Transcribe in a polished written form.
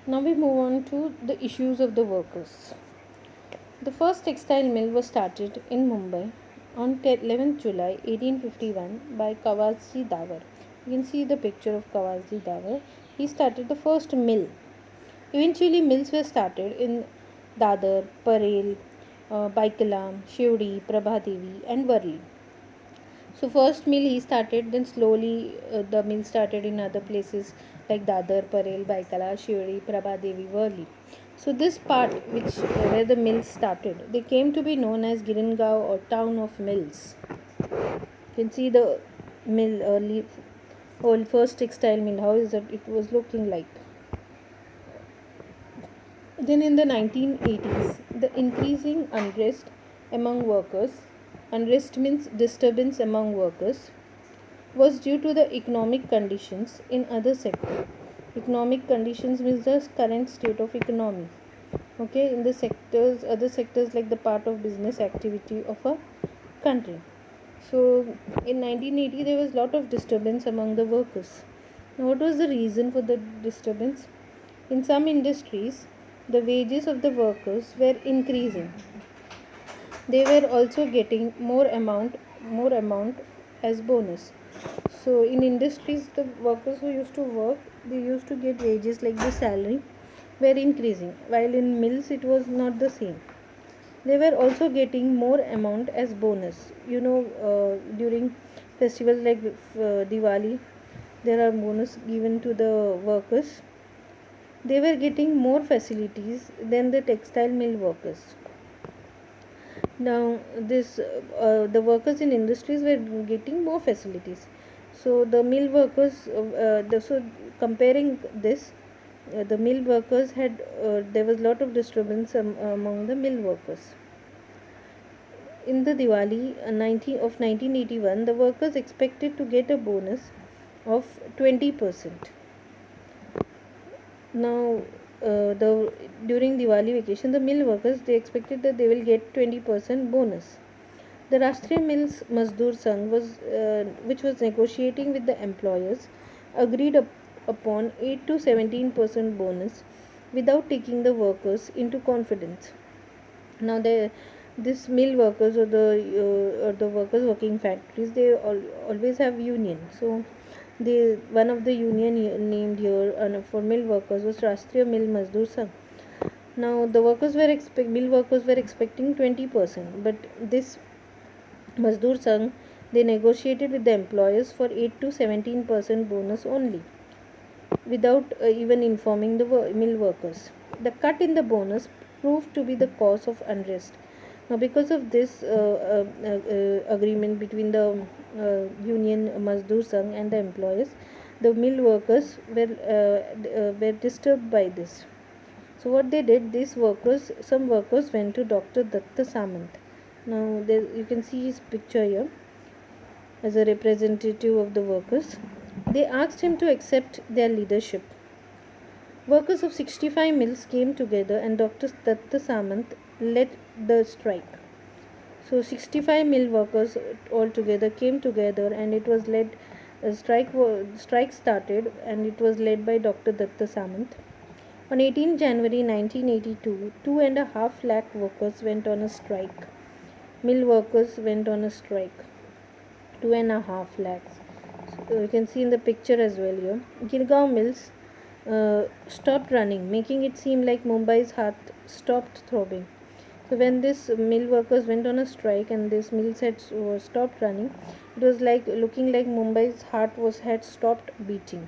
Now we move on to the issues of the workers. The first textile mill was started in Mumbai on 11th July 1851 by Kawasji Davar. You can see the picture of Kawasji Davar. He started the first mill. Eventually, mills were started in Dadar, Parel, Baikalam, Shivdi, Prabhadevi, and Worli. So first mill he started, then slowly the mill started in other places like Dadar, Parel, Baikala, Shivdi, Prabhadevi, Worli. So this part which where the mills started, they came to be known as Giringao or town of mills. You can see the mill early, old first textile mill. How is that? It was looking like. Then in the 1980s, the increasing unrest among workers, unrest means disturbance among workers, was due to the economic conditions in other sectors. Economic conditions means the current state of economy. Okay, in the sectors, other sectors like the part of business activity of a country. So in 1980 there was lot of disturbance among the workers. Now, what was the reason for the disturbance? In some industries, the wages of the workers were increasing. They were also getting more amount as bonus. So in industries, the workers who used to work, they used to get wages like the salary were increasing, while in mills it was not the same. They were also getting more amount as bonus. During festivals like Diwali, there are bonus given to the workers. They were getting more facilities than the textile mill workers. Now, the workers in industries were getting more facilities. So the mill workers, so comparing this, the mill workers had there was lot of disturbance among the mill workers. In the Diwali 1981, the workers expected to get a bonus of 20%. Now, the during Diwali vacation, the mill workers they expected that they will get 20% bonus. The Rashtriya Mills Mazdoor Sangh which was negotiating with the employers, agreed upon 8 to 17% bonus without taking the workers into confidence. Now, this mill workers or the workers working factories, they always have union. So one of the union named here for mill workers was Rashtriya Mill Mazdoor Sangh. Now the mill workers were expecting 20%, but this Mazdoor Sangh, they negotiated with the employers for 8 to 17% bonus only, without even informing the mill workers. The cut in the bonus proved to be the cause of unrest. Now, because of this agreement between the union Mazdoor Sangh and the employers, the mill workers were disturbed by this. So, what they did, some workers went to Dr. Datta Samant. Now, you can see his picture here as a representative of the workers. They asked him to accept their leadership. Workers of 65 mills came together and Dr. Datta Samant led the strike. So 65 mill workers all together came together and it was led strike started and it was led by Dr. Datta Samant. On 18 January 1982, 2.5 lakh workers went on a strike. Mill workers went on a strike. 2.5 lakhs. So you can see in the picture as well here. Girgaon mills stopped running, making it seem like Mumbai's heart stopped throbbing. So when this mill workers went on a strike and this mill sets was stopped running, it was like looking like Mumbai's heart had stopped beating.